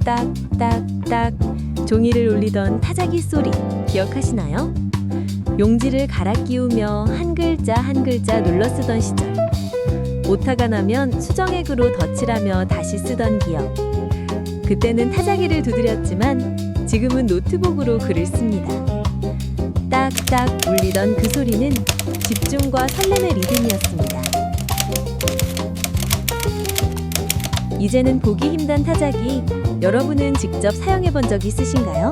딱딱딱 종이를 울리던 타자기 소리 기억하시나요? 용지를 갈아 끼우며 한 글자 한 글자 눌러 쓰던 시절. 오타가 나면 수정액으로 덧칠하며 다시 쓰던 기억. 그때는 타자기를 두드렸지만 지금은 노트북으로 글을 씁니다. 딱딱 울리던 그 소리는 집중과 설렘의 리듬이었습니다. 이제는 보기 힘든 타자기, 여러분은 직접 사용해 본 적이 있으신가요?